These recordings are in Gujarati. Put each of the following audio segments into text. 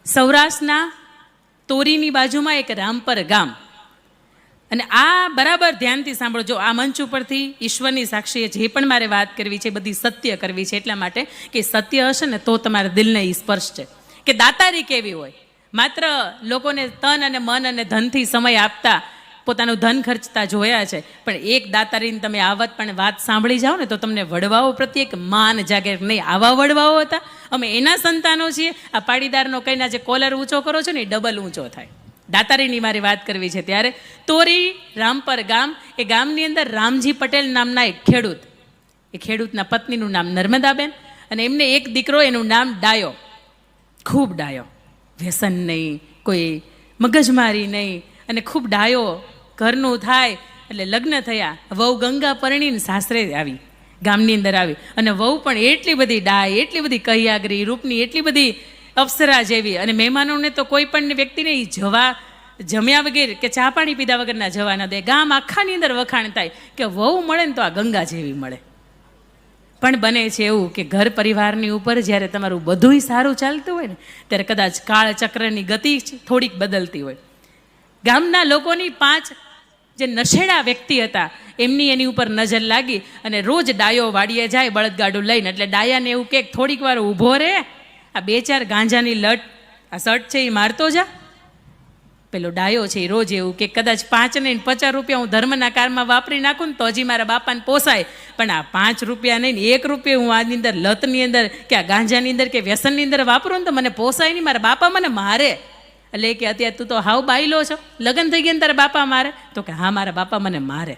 સૌરાષ્ટ્રના તોરીની બાજુમાં એક રામપર ગામ, અને આ બરાબર ધ્યાનથી સાંભળો. આ મંચ ઉપરથી ઈશ્વરની સાક્ષીએ જે પણ મારે વાત કરવી છે બધી સત્ય કરવી છે, એટલા માટે કે સત્ય હશે ને તો તમારા દિલને એ સ્પર્શ છે. કે દાતારી કેવી હોય, માત્ર લોકોને તન અને મન અને ધનથી સમય આપતા, પોતાનું ધન ખર્ચતા જોયા છે, પણ એક દાતારીને તમે આવત પણ વાત સાંભળી જાઓ ને તો તમને વડવાઓ પ્રત્યે એક માન જાગે. નહીં, આવા વડવાઓ હતા, અમે એના સંતાનો છીએ. આ પાડીદારનો કઈના જે કોલર ઊંચો કરો છો ને એ ડબલ ઊંચો થાય. દાતારીની મારી વાત કરવી છે ત્યારે તોરી રામપર ગામ, એ ગામની અંદર રામજી પટેલ નામના એક ખેડૂત, એ ખેડૂતના પત્નીનું નામ નર્મદાબેન, અને એમને એક દીકરો, એનું નામ ડાયો, ખૂબ ડાયો, વ્યસન નહીં, કોઈ મગજમારી નહીં, અને ખૂબ ડાયો. ઘરનું થાય એટલે લગ્ન થયા, વહુ ગંગા પરણીને સાસરે આવી, ગામની અંદર આવી, અને વહુ પણ એટલી બધી ડાય, એટલી બધી કહિયાગરી, રૂપની એટલી બધી અપ્સરા જેવી, અને મહેમાનોને તો કોઈ પણ વ્યક્તિને જમ્યા વગર કે ચા પાણી પીધા વગરના જવા ન દે. ગામ આખાની અંદર વખાણ થાય કે વહુ મળે ને તો આ ગંગા જેવી મળે. પણ બને છે એવું કે ઘર પરિવારની ઉપર જ્યારે તમારું બધુંય સારું ચાલતું હોય ને ત્યારે કદાચ કાળચક્રની ગતિ થોડીક બદલતી હોય. ગામના લોકોની 5 જે નશેડા વ્યક્તિ હતા એમની એની ઉપર નજર લાગી, અને રોજ ડાયો વાડીએ જાય બળદગાડું લઈને. એટલે ડાયાને એવું કે થોડીક વાર ઊભો રહે, આ 2-4 ગાંજાની લટ, આ શર્ટ છે એ મારતો જા. પેલો ડાયો છે એ રોજ એવું કે કદાચ 5 નહીં 50 રૂપિયા હું ધર્મના કારમાં વાપરી નાખું ને તો હજી મારા બાપાને પોસાય, પણ આ 5 રૂપિયા નહીં, 1 રૂપિયા હું આની અંદર લતની અંદર કે આ ગાંજાની અંદર કે વ્યસનની અંદર વાપરું ને તો મને પોસાય નહીં, મારા બાપા મને મારે. એટલે કે અત્યારે તું તો હાવ બાયલો છો, લગ્ન થઈ ગયા ને તારા બાપા મારે? તો કે હા, મારા બાપા મને મારે.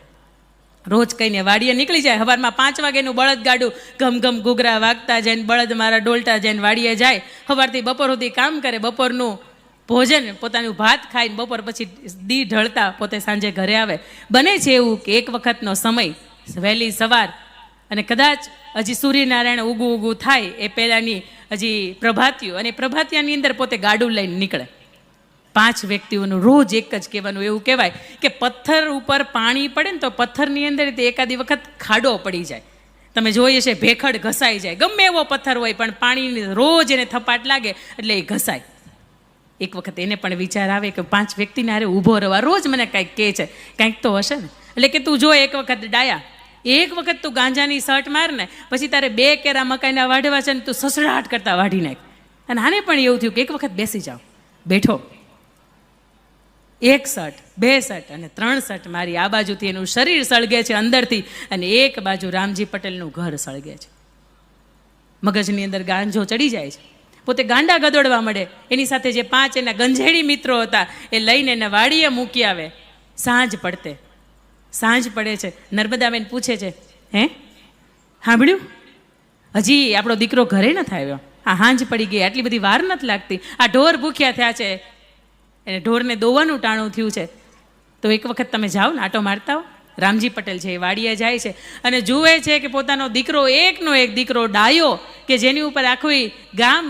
રોજ કહીને વાડીએ નીકળી જાય. સવારમાં 5 વાગ્યાનું બળદ ગાડું ઘમ ઘમ ઘૂઘરા વાગતા જાય ને બળદ મારા ડોલતા જાય ને વાડીએ જાય. સવારથી બપોર સુધી કામ કરે, બપોરનું ભોજન પોતાનું ભાત ખાઈને બપોર પછી દી ઢળતા પોતે સાંજે ઘરે આવે. બને છે એવું કે એક વખતનો સમય વહેલી સવાર, અને કદાચ હજી સૂર્યનારાયણ ઉગું થાય એ પહેલાંની હજી પ્રભાતિયું, અને પ્રભાતિયાની અંદર પોતે ગાડું લઈને નીકળે. 5 વ્યક્તિઓનું રોજ એક જ કહેવાનું. એવું કહેવાય કે પથ્થર ઉપર પાણી પડે ને તો પથ્થરની અંદર તે એકાદી વખત ખાડો પડી જાય. તમે જોઈએ છે ભેખડ ઘસાઈ જાય, ગમે એવો પથ્થર હોય પણ પાણીની રોજ એને થપાટ લાગે એટલે એ ઘસાય. એક વખત એને પણ વિચાર આવે કે 5 વ્યક્તિને હારે ઊભો રહેવા, રોજ મને કાંઈક કહે છે, કાંઈક તો હશે ને. એટલે કે તું જો એક વખત ડાયા, એક વખત તું ગાંજાની શર્ટ માર ને પછી તારે 2 કેરા મકાઈના વાઢવા છે ને તું સસડાટ કરતા વાઢી નાખ. અને આને પણ એવું થયું કે એક વખત બેસી જાઓ. બેઠો, 1 શર્ટ, 2 શર્ટ અને 3 શર્ટ મારી. આ બાજુથી એનું શરીર સળગે છે અંદરથી, અને એક બાજુ રામજી પટેલનું ઘર સળગે છે. મગજની અંદર ગાંજો ચડી જાય છે, પોતે ગાંડા ગદોડવા મળે. એની સાથે જે 5 એના ગંજેડી મિત્રો હતા એ લઈને એને વાડીએ મૂકી આવે. સાંજ પડે છે. નર્મદાબેન પૂછે છે, હે સાંભળ્યું? હજી આપણો દીકરો ઘરે નથી આવ્યો? આ સાંજ પડી ગઈ, આટલી બધી વાર નથી લાગતી. આ ઢોર ભૂખ્યા થયા છે, એને ઢોરને દોવાનું ટાણું થયું છે, તો એક વખત તમે જાઓ ને આટો મારતા હો. રામજી પટેલ છે એ વાડીએ જાય છે અને જુએ છે કે પોતાનો દીકરો, એકનો એક દીકરો ડાયો, કે જેની ઉપર આખું ગામ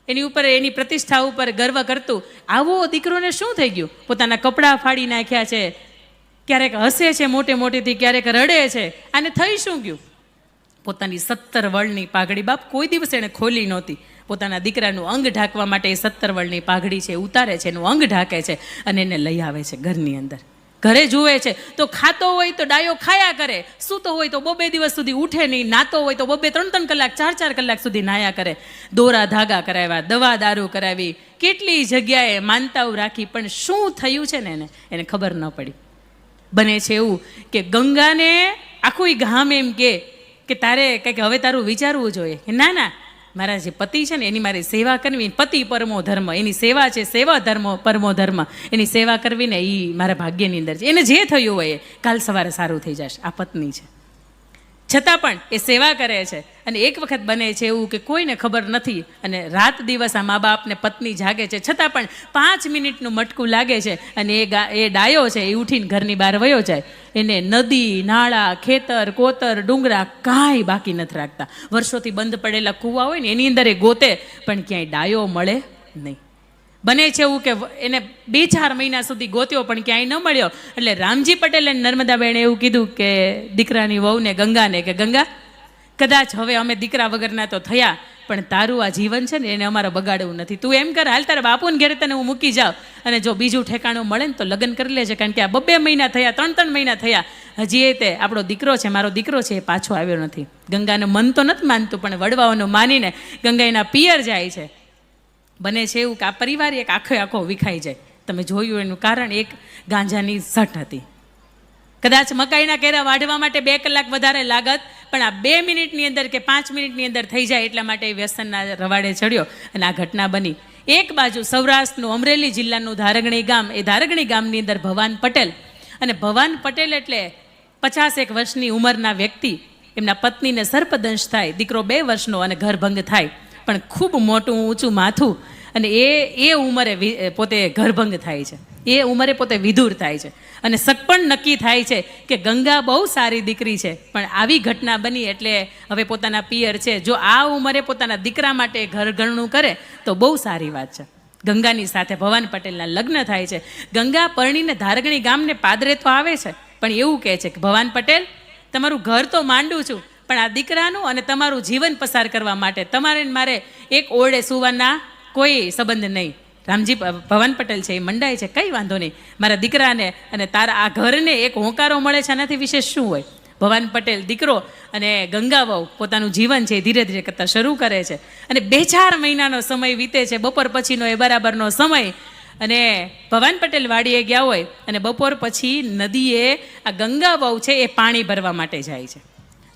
એની ઉપર, એની પ્રતિષ્ઠા ઉપર ગર્વ કરતું, આવો દીકરોને શું થઈ ગયું? પોતાના કપડાં ફાડી નાખ્યા છે, ક્યારેક હસે છે મોટેથી, ક્યારેક રડે છે. આને થઈ શું ગયું? પોતાની 17 વળની પાઘડી, બાપ કોઈ દિવસ એણે ખોલી નહોતી. પોતાના દીકરાનું અંગ ઢાંકવા માટે 17 વળની પાઘડી છે ઉતારે છે, એનું અંગ ઢાંકે છે અને એને લઈ આવે છે ઘરની અંદર. ઘરે જુએ છે તો ખાતો હોય તો ડાયો ખાયા કરે, સૂતો હોય તો 2 દિવસ સુધી ઉઠે નહીં, નાતો હોય તો 2-3 કલાક, 4 કલાક સુધી નાયા કરે. દોરા ધાગા કરાવ્યા, દવા દારૂ કરાવી, કેટલી જગ્યાએ માનતાઓ રાખી, પણ શું થયું છે ને એને ખબર ન પડી. બને છે એવું કે ગંગાને આખું ગામ એમ કે તારે કંઈક હવે તારું વિચારવું જોઈએ. ના, મારા જે પતિ છે ને એની મારી સેવા કરવી. પતિ પરમો ધર્મ, એની સેવા છે, સેવા ધર્મ પરમો ધર્મ. એની સેવા કરવી ને એ મારા ભાગ્યની અંદર છે. એને જે થયું હોય એ કાલ સવારે સારું થઈ જશે. આ પત્ની છે, છતાં પણ એ સેવા કરે છે. અને એક વખત બને છે એવું કે કોઈને ખબર નથી, અને રાત દિવસ આ મા બાપને પત્ની જાગે છે, છતાં પણ 5 મિનિટનું મટકું લાગે છે અને એ ડાયો છે એ ઉઠીને ઘરની બહાર વયો જાય. એને નદી, નાળા, ખેતર, કોતર, ડુંગરા કાંઈ બાકી નથી રાખતા. વર્ષોથી બંધ પડેલા કૂવા હોય ને એની અંદર એ ગોતે, પણ ક્યાંય ડાયો મળે નહીં. બને છે એવું કે એને 2-4 મહિના સુધી ગોત્યો પણ ક્યાંય ન મળ્યો. એટલે રામજી પટેલ અને નર્મદાબેને એવું કીધું કે દીકરાની વહુને ગંગાને, કે ગંગા, કદાચ હવે અમે દીકરા વગરના તો થયા, પણ તારું આ જીવન છે ને એને અમારે બગાડવું નથી. તું એમ કર, હાલ તારા બાપુને ઘેરે તને હું મૂકી જાઉં, અને જો બીજું ઠેકાણું મળે ને તો લગ્ન કરી લેજે, કારણ કે આ 2 મહિના થયા, 3 મહિના થયા, હજી એ તે આપણો દીકરો છે, મારો દીકરો છે, એ પાછો આવ્યો નથી. ગંગાનું મન તો નથી માનતું, પણ વડવાઓનું માનીને ગંગા એના પિયર જાય છે. બને છે એવું કે આ પરિવાર એક આખો વિખાઈ જાય. તમે જોયું એનું કારણ એક ગાંજાની ઝટ હતી. કદાચ મકાઈના કેરા વાઢવા માટે 2 કલાક વધારે લાગત, પણ આ 2 મિનિટની અંદર કે 5 મિનિટની અંદર થઈ જાય એટલા માટે એ વ્યસનના રવાડે ચડ્યો અને આ ઘટના બની. એક બાજુ સૌરાષ્ટ્રનું અમરેલી જિલ્લાનું ધારગણી ગામ, એ ધારગણી ગામની અંદર ભવાન પટેલ, અને ભવાન પટેલ એટલે 51 વર્ષની ઉંમરના વ્યક્તિ, એમના પત્નીને સર્પદંશ થાય, દીકરો 2 વર્ષનો અને ઘરભંગ થાય, પણ ખૂબ મોટું ઊંચું માથું, અને એ ઉંમરે પોતે ઘરભંગ થાય છે, એ ઉંમરે પોતે વિધુર થાય છે, અને સગપણ નક્કી થાય છે કે ગંગા બહુ સારી દીકરી છે, પણ આવી ઘટના બની એટલે હવે પોતાના પિયર છે, જો આ ઉંમરે પોતાના દીકરા માટે ઘરઘરણું કરે તો બહુ સારી વાત છે. ગંગાની સાથે ભવાન પટેલના લગ્ન થાય છે. ગંગા પરણીને ધારગણી ગામને પાદરે તો આવે છે, પણ એવું કહે છે કે ભવાન પટેલ, તમારું ઘર તો માંડું છું, પણ આ દીકરાનું અને તમારું જીવન પસાર કરવા માટે તમારે મારે એક ઓરડે સુવાના કોઈ સંબંધ નહીં. રામજી ભવાન પટેલ છે એ મંડાય છે, કંઈ વાંધો નહીં, મારા દીકરાને અને તારા આ ઘરને એક હોંકારો મળે છે, આનાથી વિશેષ શું હોય. ભવાન પટેલ દીકરો અને ગંગા વહુ પોતાનું જીવન છે એ ધીરે ધીરે કરતાં શરૂ કરે છે, અને 2-4 મહિનાનો સમય વીતે છે, બપોર પછીનો એ બરાબરનો સમય, અને ભવાન પટેલ વાડીએ ગયા હોય અને બપોર પછી નદીએ આ ગંગા વહુ છે એ પાણી ભરવા માટે જાય છે.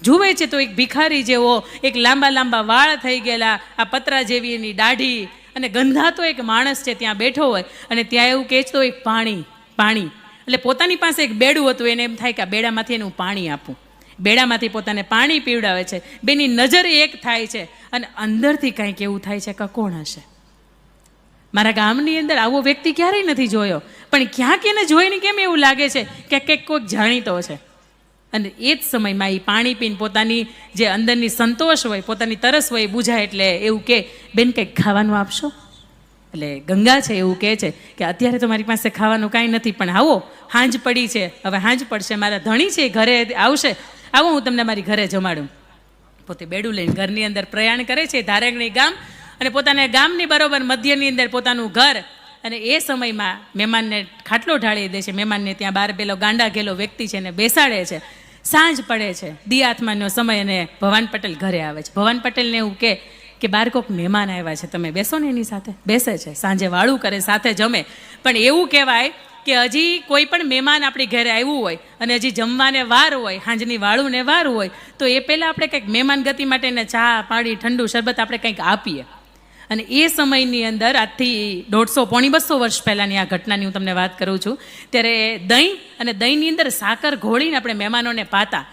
જુએ છે તો એક ભિખારી જેવો, એક લાંબા વાળ થઈ ગયેલા, આ પતરા જેવી એની દાઢી, અને ગંધાતો એક માણસ છે ત્યાં બેઠો હોય, અને ત્યાં એવું કહેતો એક પાણી, એટલે પોતાની પાસે એક બેડું હતું, એને એમ થાય કે આ બેડામાંથી એને હું પાણી આપું. બેડામાંથી પોતાને પાણી પીવડાવે છે. બેની નજર એક થાય છે, અને અંદરથી કંઈક એવું થાય છે કે કોણ હશે. મારા ગામની અંદર આવો વ્યક્તિ ક્યારેય નથી જોયો, પણ ક્યાંક એને જોઈને કેમ એવું લાગે છે કે કંઈક કોઈક જાણીતો છે. અને એ જ સમયમાં એ પાણી પીને પોતાની જે અંદરની સંતોષ હોય, પોતાની તરસ હોય એ બુઝાય, એટલે એવું કે બેન કંઈક ખાવાનું આપશો. એટલે ગંગા છે એવું કહે છે કે અત્યારે તો મારી પાસે ખાવાનું કાંઈ નથી, પણ આવો, હાંજ પડી છે, હવે હાંજ પડશે, મારા ધણી છે ઘરે આવશે, આવો હું તમને મારી ઘરે જમાડું. પોતે બેડું લઈને ઘરની અંદર પ્રયાણ કરે છે, ધારગણી ગામ, અને પોતાના ગામની બરોબર મધ્યની અંદર પોતાનું ઘર, અને એ સમયમાં મહેમાનને ખાટલો ઢાળી દે છે. મહેમાનને ત્યાં બહાર પેલો ગાંડા ગેલો વ્યક્તિ છે એને બેસાડે છે. સાંજ પડે છે, દિયાત્માનો સમય, અને ભવાન પટેલ ઘરે આવે છે. ભવાન પટેલને એવું કે બહાર કોઈક મહેમાન આવ્યા છે, તમે બેસો ને એની સાથે. બેસે છે, સાંજે વાળું કરે, સાથે જમે. પણ એવું કહેવાય કે હજી કોઈ પણ મહેમાન આપણી ઘરે આવ્યું હોય અને હજી જમવાને વાર હોય, સાંજની વાળુંને વાર હોય, તો એ પહેલાં આપણે કંઈક મહેમાન ગતિ માટે એને ચા, પાણી, ઠંડુ શરબત આપણે કંઈક આપીએ. અને એ સમયની અંદર આજથી 150-200 વર્ષ પહેલાંની આ ઘટનાની હું તમને વાત કરું છું. ત્યારે દહીં અને દહીંની અંદર સાકર ઘોળીને આપણે મહેમાનોને પાતા.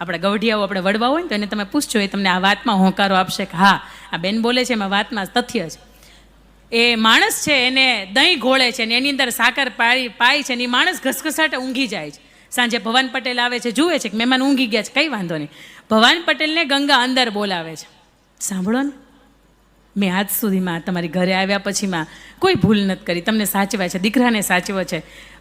આપણે ગવઢિયાઓ, આપણે વડવા હોય ને તો એને તમે પૂછજો, એ તમને આ વાતમાં હોંકારો આપશે કે હા, આ બેન બોલે છે એમાં વાતમાં તથ્ય છે. એ માણસ છે એને દહીં ઘોળે છે ને એની અંદર સાકર પાય છે, ને એ માણસ ઘસઘસાટે ઊંઘી જાય છે. સાંજે ભવાન પટેલ આવે છે, જુએ છે કે મહેમાન ઊંઘી ગયા છે, કંઈ વાંધો નહીં. ભવાન પટેલને ગંગા અંદર બોલાવે છે. સાંભળો ને, મેં આજ સુધીમાં તમારી ઘરે આવ્યા પછીમાં કોઈ ભૂલ નથી કરી, તમને સાચવા છે, દીકરાને સાચવો છે,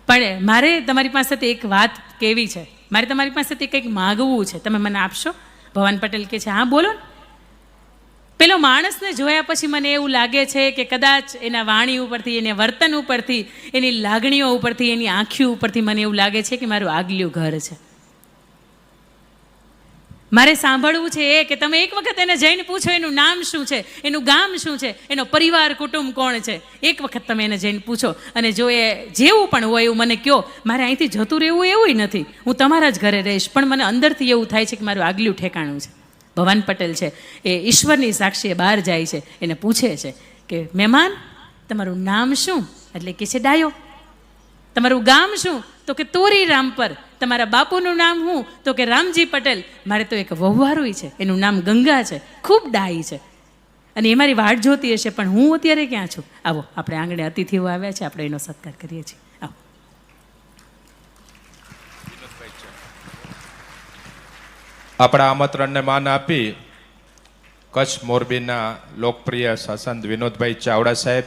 પણ મારે તમારી પાસેથી એક વાત કહેવી છે, મારે તમારી પાસેથી કંઈક માગવું છે, તમે મને આપશો? ભવાન પટેલ કહે છે હા બોલો ને. પેલો માણસને જોયા પછી મને એવું લાગે છે કે કદાચ એના વાણી ઉપરથી, એના વર્તન ઉપરથી, એની લાગણીઓ ઉપરથી, એની આંખીઓ ઉપરથી મને એવું લાગે છે કે મારું આગલું ઘર છે. મારે સાંભળવું છે એ કે તમે એક વખત એને જઈને પૂછો એનું નામ શું છે, એનું ગામ શું છે, એનો પરિવાર કુટુંબ કોણ છે. એક વખત તમે એને જઈને પૂછો, અને જો એ જેવું પણ હોય એવું મને કહો. મારે અહીંથી જતું રહેવું એવું નથી, હું તમારા જ ઘરે રહીશ, પણ મને અંદરથી એવું થાય છે કે મારું આગલું ઠેકાણું છે. ભવાન પટેલ છે એ ઈશ્વરની સાક્ષીએ બહાર જાય છે, એને પૂછે છે કે મહેમાન તમારું નામ શું? એટલે કે છે ડાયો. તમારું ગામ શું? તો કે તોરી રામપર. તમારા બાપુનું નામ શું? તો કે રામજી પટેલ. મારે તો એક વહુવારું છે, એનું નામ ગંગા છે, ખૂબ ડાઈ છે, અને એ મારી વાટ જોતી હશે, પણ હું અત્યારે ક્યાં છું? આવો, આપણે આંગણે અતિથિઓ આવ્યા છે, આપણે એનો સત્કાર કરીએ છીએ. આવો. આપણા આમંત્રણને માન આપી કચ્છ મોરબીના લોકપ્રિય શાસન વિનોદભાઈ ચાવડા સાહેબ,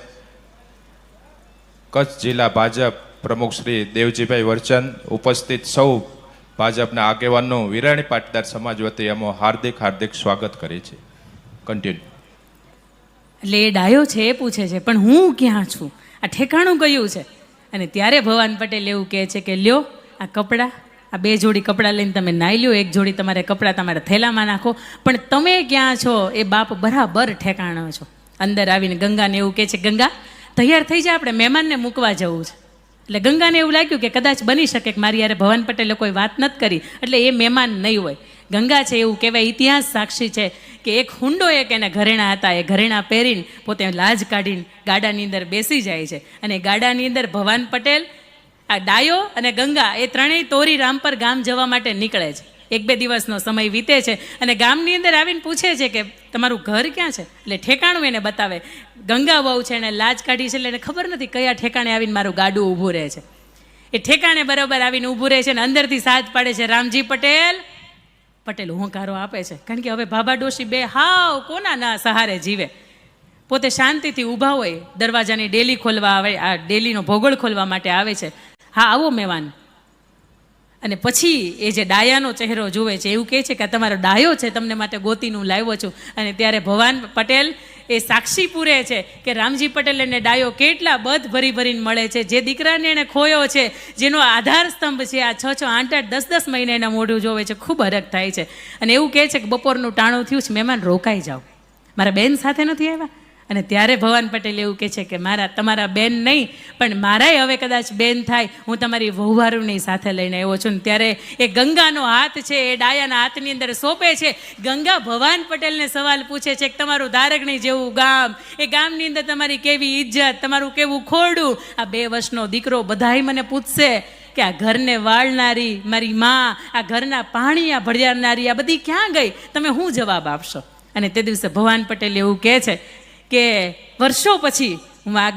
કચ્છ જિલ્લા ભાજપ પ્રમુખ શ્રી દેવજીભાઈ વરચંદ, ઉપસ્થિત સૌ ભાજપના આગેવાનનું વિરાણી પાટીદાર સમાજ વતી અમે હાર્દિક સ્વાગત કરીએ છીએ. કન્ટિન્યુ. એટલે એ ડાયો છે એ પૂછે છે પણ હું ક્યાં છું, આ ઠેકાણું કયું છે? અને ત્યારે ભવાન પટેલ એવું કહે છે કે લ્યો આ કપડાં, આ 2 જોડી કપડાં લઈને તમે નાહી લ્યો, 1 જોડી તમારે કપડાં તમારા થેલામાં નાખો, પણ તમે ક્યાં છો એ બાપ બરાબર ઠેકાણો છો. અંદર આવીને ગંગાને એવું કહે છે, ગંગા તૈયાર થઈ જાય, આપણે મહેમાનને મૂકવા જવું છે. એટલે ગંગાને એવું લાગ્યું કે કદાચ બની શકે કે મારી યારે ભવાન પટેલે કોઈ વાત નથી કરી એટલે એ મહેમાન નહીં હોય. ગંગા છે એવું કહેવાય, ઇતિહાસ સાક્ષી છે કે એક હુંડો એક એને ઘરેણા હતા, એ ઘરેણા પહેરીને પોતે લાજ કાઢીને ગાડાની અંદર બેસી જાય છે. અને ગાડાની અંદર ભવાન પટેલ, આ ડાયો અને ગંગા એ ત્રણેય તોરી રામપર ગામ જવા માટે નીકળે છે. 1-2 દિવસનો સમય વીતે છે અને ગામની અંદર આવીને પૂછે છે કે તમારું ઘર ક્યાં છે? એટલે ઠેકાણું એને બતાવે. ગંગા વહુ છે, એને લાજ કાઢી છે એટલે એને ખબર નથી કયા ઠેકાણે આવીને મારું ગાડું ઊભું રહે છે. એ ઠેકાણે બરાબર આવીને ઊભું રહે છે અને અંદરથી સાથ પાડે છે, રામજી પટેલ. પટેલ હોંકારો આપે છે, કારણ કે હવે ભાભા ડોશી બે હાવ કોના ના સહારે જીવે. પોતે શાંતિથી ઊભા હોય, દરવાજાની ડેલી ખોલવા આવે, આ ડેલીનો ભોગોળ ખોલવા માટે આવે છે. હા આવો મહેમાન. અને પછી એ જે ડાયાનો ચહેરો જુએ છે, એવું કહે છે કે તમારો ડાયો છે, તમને માટે ગોતીનું લાવ્યો છું. અને ત્યારે ભવાન પટેલ એ સાક્ષી પૂરે છે કે રામજી પટેલ એને ડાયો કેટલા બધ ભરી ભરીને મળે છે. જે દીકરાને એને ખોયો છે, જેનો આધાર સ્તંભ છે, આ 6-6, 8-8, 10-10 મહિને એના મોઢું જોવે છે, ખૂબ હરખ થાય છે. અને એવું કહે છે કે બપોરનું ટાણું થયું છે, મહેમાન રોકાઈ જાઓ, મારા બેન સાથે નથી આવ્યા. અને ત્યારે ભવાન પટેલ એવું કહે છે કે તમારા બેન નહીં પણ મારાય હવે કદાચ બેન થાય, હું તમારી વહુવારુની સાથે લઈને આવ્યો છું. ને ત્યારે એ ગંગાનો હાથ છે એ ડાયાના હાથની અંદર સોંપે છે. ગંગા ભવાન પટેલને સવાલ પૂછે છે કે તમારું ધારગણી જેવું ગામ, એ ગામની અંદર તમારી કેવી ઇજ્જત, તમારું કેવું ખોરડું, આ 2 વર્ષનો દીકરો બધાય મને પૂછશે કે આ ઘરને વાળનારી મારી માં, આ ઘરના પાણીયા ભળિયારનારી આ બધી ક્યાં ગઈ, તમે શું જવાબ આપશો? અને તે દિવસે ભવાન પટેલ એવું કહે છે કે વર્ષો પછી હું આ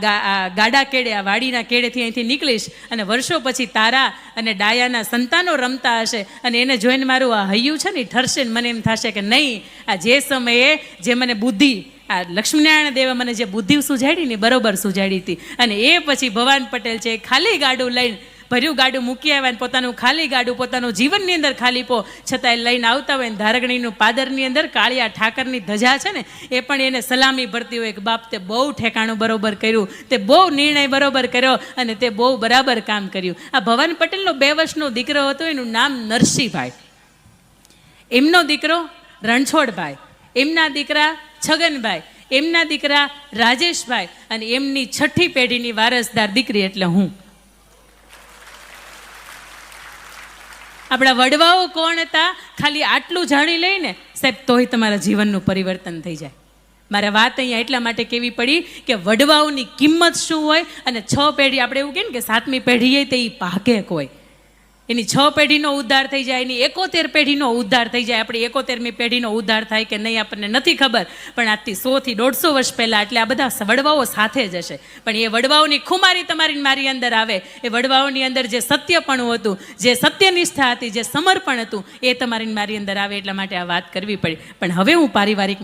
ગાડા કેડે, આ વાડીના કેડેથી અહીંથી નીકળીશ અને વર્ષો પછી તારા અને ડાયાના સંતાનો રમતા હશે અને એને જોઈને મારું આ હૈયું છે ને ઠરશે ને મને એમ થશે કે નહીં, આ જે સમયે જે મને બુદ્ધિ, આ લક્ષ્મીનારાયણ દેવે મને જે બુદ્ધિ સુજાડી ને બરોબર સુજાડી હતી. અને એ પછી ભવાન પટેલ છે ખાલી ગાડું લઈને, ભર્યું ગાડું મૂકી આવ્યા ને પોતાનું ખાલી ગાડું, પોતાનું જીવનની અંદર ખાલી પો છતાંય લઈને આવતા હોય ને ધારગણીનું પાદરની અંદર કાળિયા ઠાકરની ધજા છે ને એ પણ એને સલામી ભરતી હોય કે બાપ તે બહુ ઠેકાણું બરોબર કર્યું, તે બહુ નિર્ણય બરોબર કર્યો અને તે બહુ બરાબર કામ કર્યું. આ ભવાન પટેલનો 2 વર્ષનો દીકરો હતો, એનું નામ નરસિંહભાઈ, એમનો દીકરો રણછોડભાઈ, એમના દીકરા છગનભાઈ, એમના દીકરા રાજેશભાઈ અને એમની 6ઠી પેઢીની વારસદાર દીકરી એટલે હું. આપણા વડવાઓ કોણ હતા ખાલી આટલું જાણી લઈને સાહેબ તોય તમારા જીવનનું પરિવર્તન થઈ જાય. મારે વાત અહીંયા એટલા માટે કેવી પડી કે વડવાઓની કિંમત શું હોય. અને 6 પેઢી, આપણે એવું કહીએ ને કે 7મી પેઢી તે પાકેક હોય, એની 6 પેઢીનો ઉદ્ધાર થઈ જાય, એની 71 પેઢીનો ઉદ્ધાર થઈ જાય. આપણી 71મી પેઢીનો ઉદ્ધાર થાય કે નહીં આપણને નથી ખબર, પણ આજથી 100 થી 150 વર્ષ પહેલાં એટલે આ બધા વડવાઓ સાથે જ હશે. પણ એ વડવાઓની ખુમારી તમારી મારી અંદર આવે, એ વડવાઓની અંદર જે સત્યપણું હતું, જે સત્યનિષ્ઠા હતી, જે સમર્પણ હતું, એ તમારી મારી અંદર આવે. એટલા માટે આ વાત કરવી પડી. પણ હવે હું પારિવારિક